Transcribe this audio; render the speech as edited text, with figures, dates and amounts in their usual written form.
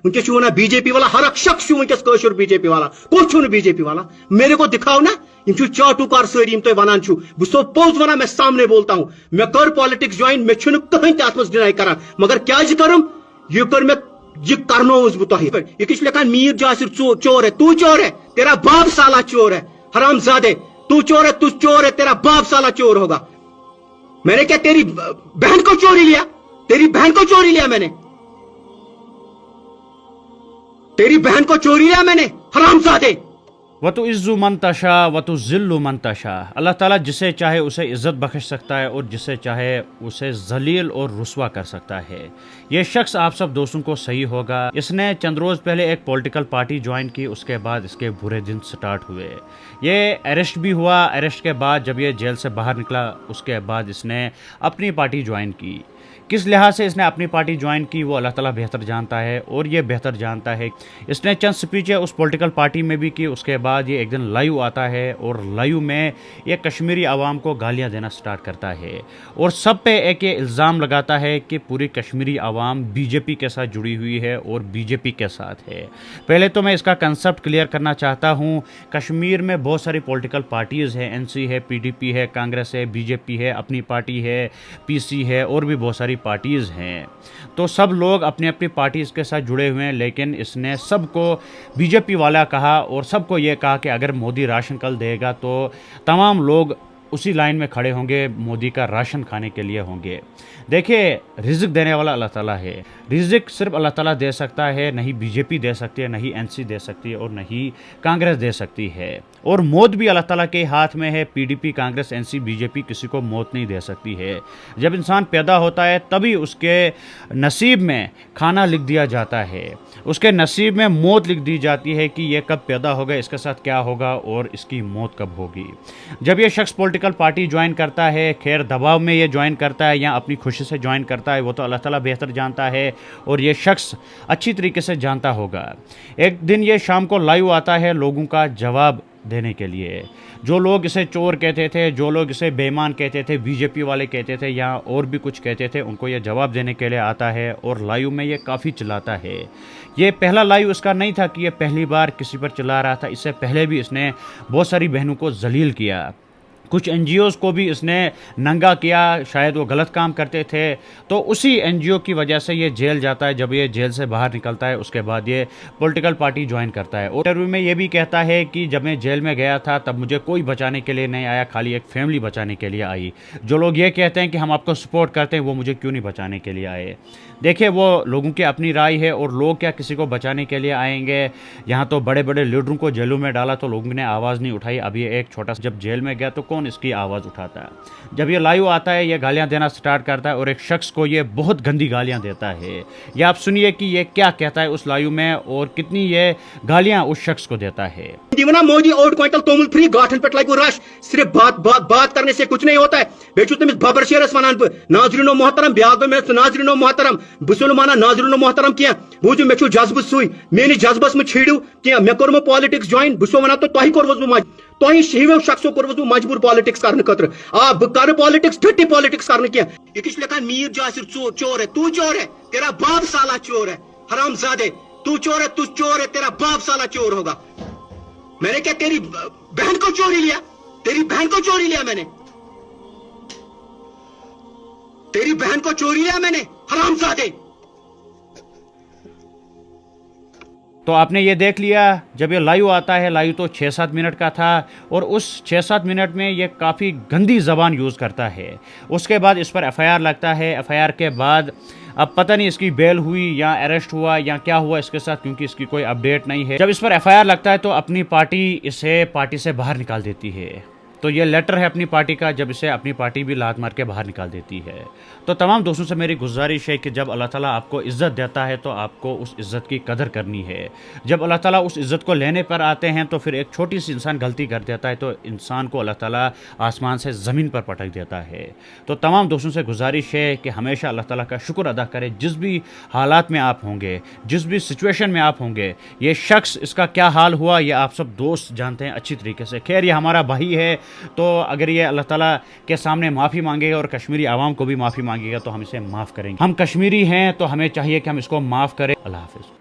वनकस one BJP वाला हर शख्स वनकस कशुर BJP वाला कौन बीजेपी वाला मेरे को दिखाओ ना इन चाटुकार सारी तुम वन बो पोज वन मैं सामने बोलता हूँ मैं कर पॉलिटिक्स ज्वाइन मे कहीं तथ मज डिनाई कर मगर क्या करम यह कर मैं यह करनोस बह तुह यह लिखान मीर जासिर चोर है तू चोर है तेरा बाप साला चोर है हराम जादे तू चोर है तेरा बाप साला चोर होगा। मैंने क्या तेरी बहन को चोरी लिया तेरी बहन को चोरी लिया मैंने तेरी बहन को चोरी लिया मैंने हरामजादे। वतु इज़्ज़ु मन तशा वतु ज़िल्लु मन तशा। अल्लाह ताला जिसे चाहे उसे इज़्ज़त बख्श सकता है और जिसे चाहे उसे जलील और रुस्वा कर सकता है। ये शख्स आप सब दोस्तों को सही होगा। इसने चंद रोज़ पहले एक पॉलिटिकल पार्टी ज्वाइन की, उसके बाद इसके बुरे दिन स्टार्ट हुए। ये अरेस्ट भी हुआ। अरेस्ट के बाद जब ये जेल से बाहर निकला उसके बाद इसने अपनी पार्टी ज्वाइन की। किस लिहाज से इसने अपनी पार्टी ज्वाइन की वो अल्लाह ताला बेहतर जानता है और ये बेहतर जानता है। इसने चंद स्पीचें उस पॉलिटिकल पार्टी में भी की। उसके बाद ये एक दिन लाइव आता है और लाइव में ये कश्मीरी आवाम को गालियां देना स्टार्ट करता है और सब पे एक ये इल्ज़ाम लगाता है कि पूरी कश्मीरी आवाम बीजेपी के साथ जुड़ी हुई है और बीजेपी के साथ है। पहले तो मैं इसका कंसेप्ट क्लियर करना चाहता हूँ। कश्मीर में बहुत सारी पॉलिटिकल पार्टीज़ हैं, एनसी है, पीडीपी है, कांग्रेस है, बीजेपी है, अपनी पार्टी है, पीसी है और भी बहुत सारी पार्टीज़ हैं। तो सब लोग अपनी अपनी पार्टीज़ के साथ जुड़े हुए हैं, लेकिन इसने सबको बीजेपी वाला कहा और सबको ये कहा कि अगर मोदी राशन कल देगा तो तमाम लोग उसी लाइन में खड़े होंगे, मोदी का राशन खाने के लिए होंगे। देखिए, रिज़्क देने वाला अल्लाह ताला है। रिज़्क सिर्फ अल्लाह ताला दे सकता है, नहीं बीजेपी दे सकती है, नहीं एनसी दे सकती है और नहीं कांग्रेस दे सकती है। और मौत भी अल्लाह ताला के हाथ में है। पीडीपी, कांग्रेस, एनसी, बीजेपी किसी को मौत नहीं दे सकती है। जब इंसान पैदा होता है तभी उसके नसीब में खाना लिख दिया जाता है, उसके नसीब में मौत लिख दी जाती है कि ये कब पैदा होगा, इसके साथ क्या होगा और इसकी मौत कब होगी। जब ये शख्स पॉलिटिकल पार्टी ज्वाइन करता है, खैर दबाव में ये ज्वाइन करता है या अपनी खुशी से ज्वाइन करता है, वो तो अल्लाह ताला बेहतर जानता है और ये शख्स अच्छी तरीके से जानता होगा। एक दिन ये शाम को लाइव आता है लोगों का जवाब देने के लिए। जो लोग इसे चोर कहते थे, जो लोग इसे बेईमान कहते थे, बीजेपी वाले कहते थे या और भी कुछ कहते थे, उनको ये जवाब देने के लिए आता है और लाइव में ये काफ़ी चिल्लाता है। ये पहला लाइव उसका नहीं था कि ये पहली बार किसी पर चिल्ला रहा था। इससे पहले भी इसने बहुत सारी बहनों को जलील किया, कुछ एनजीओज़ को भी इसने नंगा किया, शायद वो गलत काम करते थे। तो उसी एनजीओ की वजह से ये जेल जाता है। जब ये जेल से बाहर निकलता है उसके बाद ये पॉलिटिकल पार्टी ज्वाइन करता है। और इंटरव्यू में ये भी कहता है कि जब मैं जेल में गया था तब मुझे कोई बचाने के लिए नहीं आया, खाली एक फैमिली बचाने के लिए आई। जो लोग ये कहते हैं कि हम आपको सपोर्ट करते हैं, वो मुझे क्यों नहीं बचाने के लिए आए। देखिए, वो लोगों की अपनी राय है और लोग क्या किसी को बचाने के लिए आएंगे। यहाँ तो बड़े बड़े लीडरों को जेलों में डाला तो लोगों ने आवाज़ नहीं उठाई। अब ये एक छोटा सा जब जेल में गया तो कौन इसकी आवाज़ उठाता है। जब ये लाइव आता है ये गालियां देना स्टार्ट करता है और एक शख्स को ये बहुत गंदी गालियां देता है। ये आप सुनिए कि ये क्या कहता है उस लाइव में और कितनी ये गालियां उस शख्स को देता है। मोदी और क्विंटल तोमुल फ्री गाठन पे लगो रश, सिर्फ बात करने से कुछ नहीं होता है। बेचू तमिस बबर शेरस वनान नाजरीनो मोहतरम ब्याग में नाजरीनो मोहतरम बुसुल माना नाजरीनो मोहतरम किया बूझू मे जज्बत सुई मेन जज्बस में छिड़ू क्या मे कोर पॉलिटिक्स ज्वाइन बो वन तो तह कोर तुम हिवो शख्सों कोर मजबूर पॉलिटिक्स करने खतर आ बह कर पॉलिटिक्स डटी पॉलिटिक्स करने क्या यह लिखान मीर जासिर चोर है तू चोर है तेरा बाप साला चोर है हरामजादे तू चोर है तेरा बाप साला चोर होगा। मैंने क्या तेरी बहन को चोरी लिया तेरी बहन को चोरी लिया मैंने तेरी बहन को चोरी लिया मैंने हरामजादे। तो आपने ये देख लिया। जब ये लाइव आता है, लाइव तो 6-7 मिनट का था और उस 6-7 मिनट में ये काफ़ी गंदी ज़बान यूज़ करता है। उसके बाद इस पर एफआईआर लगता है। एफआईआर के बाद अब पता नहीं इसकी बेल हुई या अरेस्ट हुआ या क्या हुआ इसके साथ, क्योंकि इसकी कोई अपडेट नहीं है। जब इस पर एफआईआर लगता है तो अपनी पार्टी इसे पार्टी से बाहर निकाल देती है। तो ये लेटर है अपनी पार्टी का, जब इसे अपनी पार्टी भी लात मार के बाहर निकाल देती है। तो तमाम दोस्तों से मेरी गुजारिश है कि जब अल्लाह ताला आपको इज़्ज़त देता है तो आपको उस इज़्ज़त की कदर करनी है। जब अल्लाह ताला उस इज़्ज़त को लेने पर आते हैं तो फिर एक छोटी सी इंसान गलती कर देता है तो इंसान को अल्लाह ताला आसमान से ज़मीन पर पटक देता है। तो तमाम दोस्तों से गुजारिश है कि हमेशा अल्लाह ताला का शुक्र अदा करें जिस भी हालात में आप होंगे, जिस भी सिचुएशन में आप होंगे। ये शख्स, इसका क्या हाल हुआ ये आप सब दोस्त जानते हैं अच्छी तरीके से। खैर, ये हमारा भाई है, तो अगर ये अल्लाह ताला के सामने माफ़ी मांगेगा और कश्मीरी आवाम को भी माफ़ी मांगेगा तो हम इसे माफ़ करेंगे। हम कश्मीरी हैं तो हमें चाहिए कि हम इसको माफ़ करें। अल्लाह हाफ़िज़।